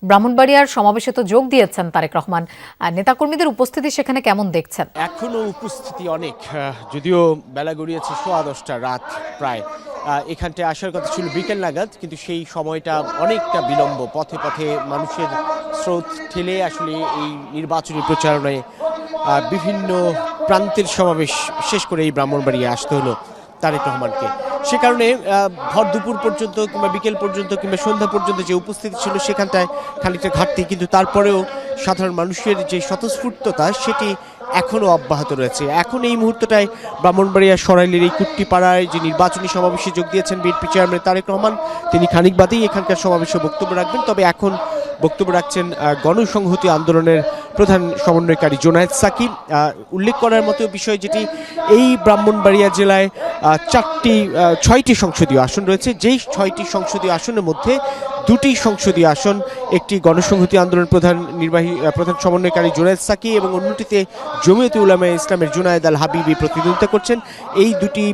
ব্রাহ্মণবাড়িয়ার সমাবেশে তো যোগ দিয়েছেন তারেক রহমান। নেতাকর্মীদের উপস্থিতি সেখানে কেমন দেখছেন? এখনো উপস্থিতি অনেক, যদিও বেলা গড়িয়েছে 10:15 রাত প্রায়। এখানটায় আসার কথা ছিল বিকেল নাগাদ, কিন্তু সেই সময়টা অনেকটা বিলম্ব। পথে পথে মানুষের স্রোত ঠেলে আসলে এই নির্বাচনী প্রচারণায় বিভিন্ন প্রান্তের সমাবেশ শেষ করে এই ব্রাহ্মণবাড়িয়া আসতে হলো তারেক রহমানকে। সে কারণে ভর দুপুর পর্যন্ত কিংবা বিকেল পর্যন্ত কিংবা সন্ধ্যা পর্যন্ত যে উপস্থিতি ছিল সেখানটায় খানিকটা ঘাটতি, কিন্তু তারপরেও সাধারণ মানুষের যে স্বতঃস্ফূর্ততা সেটি এখনও অব্যাহত রয়েছে। এখন এই মুহূর্তটায় ব্রাহ্মণবাড়িয়া সরাইলের এই কুট্টিপাড়ায় যে নির্বাচনী সমাবেশে যোগ দিয়েছেন বিএনপি চেয়ারম্যান তারেক রহমান, তিনি খানিক বাদেই এখানকার সমাবেশে বক্তব্য রাখবেন। তবে এখন বক্তব্য রাখছেন গণসংহতি আন্দোলনের প্রধান সমন্বয়কারী জোনায়েদ সাকিব। উল্লেখ করার মতো বিষয় যেটি, এই ব্রাহ্মণবাড়িয়া জেলায় 6টি সংসদীয় আসন রয়েছে। যেই 6টি সংসদীয় আসনের মধ্যে 2টি সংসদীয় আসন একটি গণসংহতি আন্দোলন প্রধান সমন্বয়কারী জোনায়েদ সাকি এবং অন্যটিতে জমিয়তে উলামায়ে ইসলামের জুনায়েদ আল হাবিবি প্রতিদ্বন্দ্বিতা করছেন। এই দুটি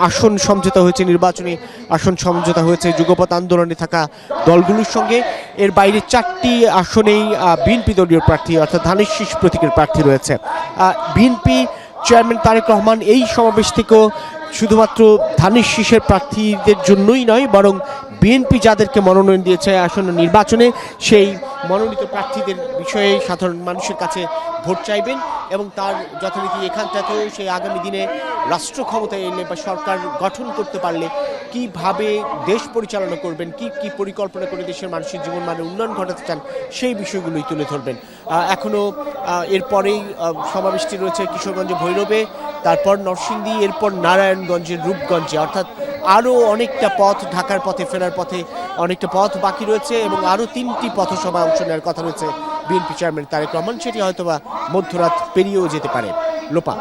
আসন সমঝোতা হয়েছে, নির্বাচনী আসন সমঝোতা হয়েছে যুগপৎ আন্দোলনে থাকা দলগুলোর সঙ্গে। এর বাইরে 4টি আসনেই বিএনপি দলীয় প্রার্থী অর্থাৎ ধানের শীষ প্রতীকের প্রার্থী রয়েছে। বিএনপি চেয়ারম্যান তারেক রহমান এই সমাবেশ থেকেও শুধুমাত্র ধানের শীষের প্রার্থীদের জন্যই নয়, বরং বিএনপি যাদেরকে মনোনয়ন দিয়েছে আসন্ন নির্বাচনে সেই মনোনীত প্রার্থীদের বিষয়ে সাধারণ মানুষের কাছে ভোট চাইবেন এবং তার যথারীতি এখানটাতেও সেই আগামী দিনে রাষ্ট্র ক্ষমতায় এলে বা সরকার গঠন করতে পারলে কিভাবে দেশ পরিচালনা করবেন, কি পরিকল্পনা করে দেশের মানুষের জীবনমানের উন্নয়ন ঘটাতে চান, সেই বিষয়গুলোই তুলে ধরবেন। এখনও এরপরেই সমাবেশটি রয়েছে কিশোরগঞ্জ ভৈরবে, তারপর নরসিংদী, এরপর নারায়ণগঞ্জের রূপগঞ্জে, অর্থাৎ আরও অনেকটা পথ, ঢাকার পথে ফেরার পথে অনেকটা পথ বাকি রয়েছে এবং আরও 3টি পথসভায় অংশ নেওয়ার কথা রয়েছে বিএনপি চেয়ারম্যান তারেক রহমান। সেটি হয়তোবা মধ্যরাত পেরিয়েও যেতে পারে। লোপা।